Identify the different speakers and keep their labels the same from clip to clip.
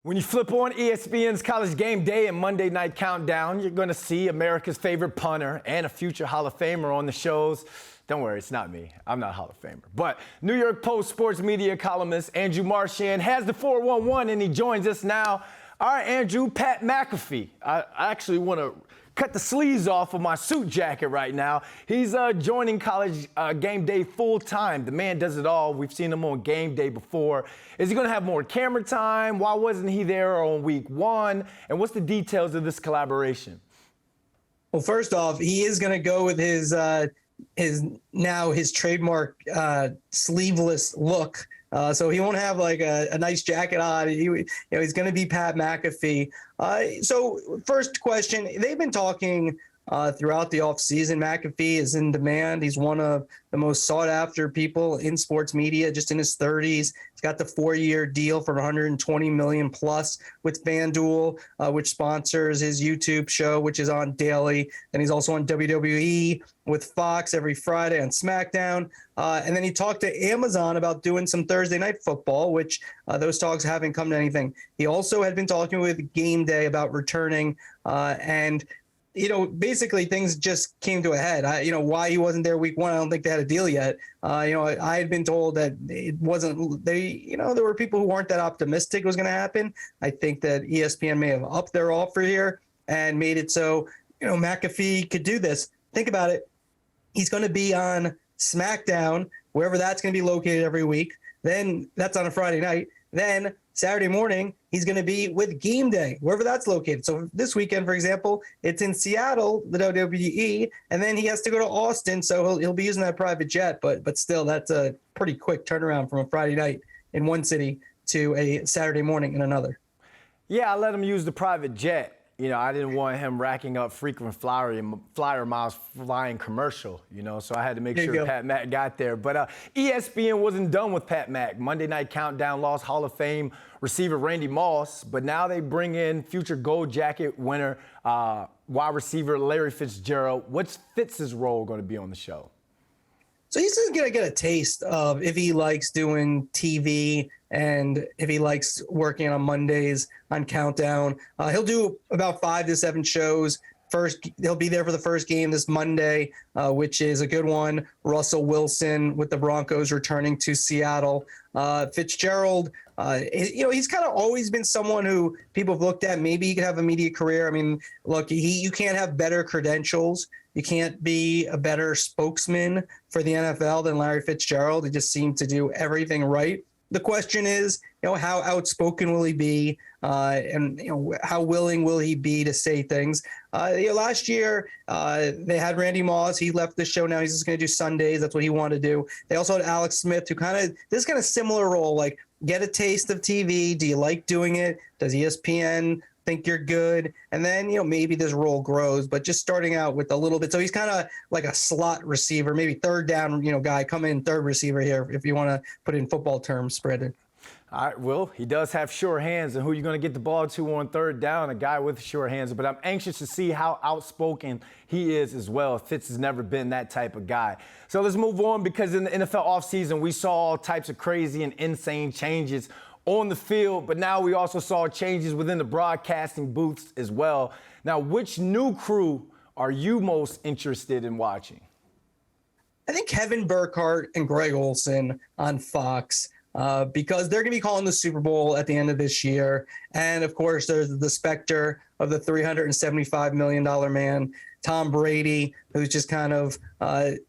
Speaker 1: When you flip on ESPN's College Game Day and Monday Night Countdown, you're going to see America's favorite punter and a future Hall of Famer on the shows. Don't worry, it's not me. I'm not a Hall of Famer. But New York Post sports media columnist Andrew Marchand has the 411, and he joins us now. All right, Andrew, Pat McAfee. I actually want to cut the sleeves off of my suit jacket right now. He's joining College Game Day full time. The man does it all. We've seen him on Game Day before. Is he going to have more camera time? Why wasn't he there on week one? And what's the details of this collaboration?
Speaker 2: Well, first off, he is going to go with his trademark sleeveless look. So he won't have like a nice jacket on. He's going to be Pat McAfee. So first question, they've been talking throughout the offseason. McAfee is in demand. He's one of the most sought after people in sports media, just in his 30s. He's got the 4-year deal for $120 million plus with FanDuel, which sponsors his YouTube show, which is on daily. And he's also on WWE with Fox every Friday on SmackDown. And then he talked to Amazon about doing some Thursday Night Football, which those talks haven't come to anything. He also had been talking with Game Day about returning and basically things just came to a head. Why he wasn't there week one, I don't think they had a deal yet. I had been told that it wasn't, there were people who weren't that optimistic it was going to happen. I think that ESPN may have upped their offer here and made it so, McAfee could do this. Think about it. He's going to be on SmackDown, wherever that's going to be located every week. Then that's on a Friday night. Then Saturday morning, he's going to be with Game Day, wherever that's located. So this weekend, for example, it's in Seattle, the WWE, and then he has to go to Austin, so he'll be using that private jet. But still, that's a pretty quick turnaround from a Friday night in one city to a Saturday morning in another.
Speaker 1: Yeah, I let him use the private jet. I didn't want him racking up frequent flyer miles flying commercial, so I had to make sure Pat Mac got there. But ESPN wasn't done with Pat Mac. Monday Night Countdown lost Hall of Fame receiver Randy Moss, but now they bring in future Gold Jacket winner wide receiver Larry Fitzgerald. What's Fitz's role going to be on the show?
Speaker 2: So he's just going to get a taste of if he likes doing TV and if he likes working on Mondays on Countdown. He'll do about 5 to 7 shows. First, he'll be there for the first game this Monday, which is a good one. Russell Wilson with the Broncos returning to Seattle. Fitzgerald, he's kind of always been someone who people have looked at. Maybe he could have a media career. I mean, look, you can't have better credentials. You can't be a better spokesman for the NFL than Larry Fitzgerald. He just seemed to do everything right. The question is, how outspoken will he be, and how willing will he be to say things? Last year they had Randy Moss. He left the show. Now he's just going to do Sundays. That's what he wanted to do. They also had Alex Smith, who this kind of similar role, like get a taste of TV. Do you like doing it? Does ESPN think you're good? And then, maybe this role grows, but just starting out with a little bit. So he's kind of like a slot receiver, maybe third down, guy, come in third receiver here, if you want to put it in football terms, Brandon.
Speaker 1: All right, well, he does have sure hands, and who are you going to get the ball to on third down? A guy with sure hands. But I'm anxious to see how outspoken he is as well. Fitz has never been that type of guy. So let's move on, because in the NFL offseason, we saw all types of crazy and insane changes on the field, but now we also saw changes within the broadcasting booths as well. Now, which new crew are you most interested in watching?
Speaker 2: I think Kevin Burkhardt and Greg Olsen on Fox, because they're going to be calling the Super Bowl at the end of this year. And, of course, there's the specter of the $375 million man, Tom Brady, who's just kind of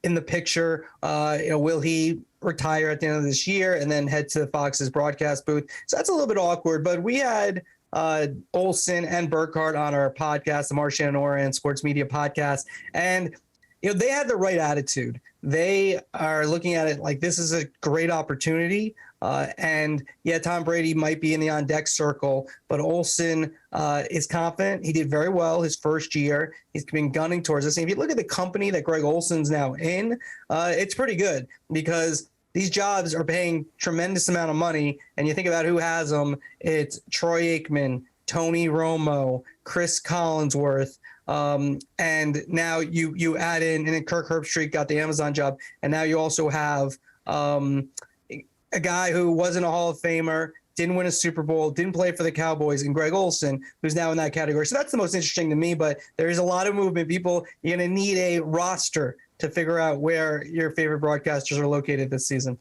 Speaker 2: in the picture. Will he retire at the end of this year and then head to Fox's broadcast booth? So that's a little bit awkward. But we had Olsen and Burkhardt on our podcast, the Marchand and Oren Sports Media Podcast, and they had the right attitude. They are looking at it like this is a great opportunity. And yeah, Tom Brady might be in the on-deck circle, but Olsen is confident. He did very well his first year. He's been gunning towards this. And if you look at the company that Greg Olsen's now in, it's pretty good, because these jobs are paying tremendous amount of money. And you think about who has them, it's Troy Aikman, Tony Romo, Chris Collinsworth, and now you add in, and then Kirk Herbstreit got the Amazon job, and now you also have a guy who wasn't a Hall of Famer didn't win a Super Bowl, didn't play for the Cowboys, and Greg Olsen, who's now in that category. So that's the most interesting to me, but there is a lot of movement. People, you're going to need a roster to figure out where your favorite broadcasters are located this season.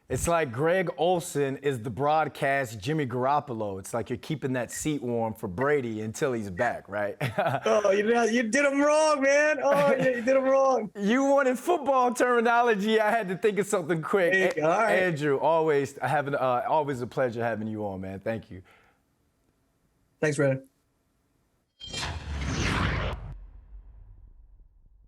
Speaker 1: It's like Greg Olsen is the broadcast Jimmy Garoppolo. It's like you're keeping that seat warm for Brady until he's back, right?
Speaker 2: Oh, you did him wrong, man. Oh, you did him wrong.
Speaker 1: You wanted football terminology. I had to think of something quick.
Speaker 2: Hey, all right.
Speaker 1: Andrew, always a pleasure having you on, man. Thank you.
Speaker 2: Thanks, Brandon.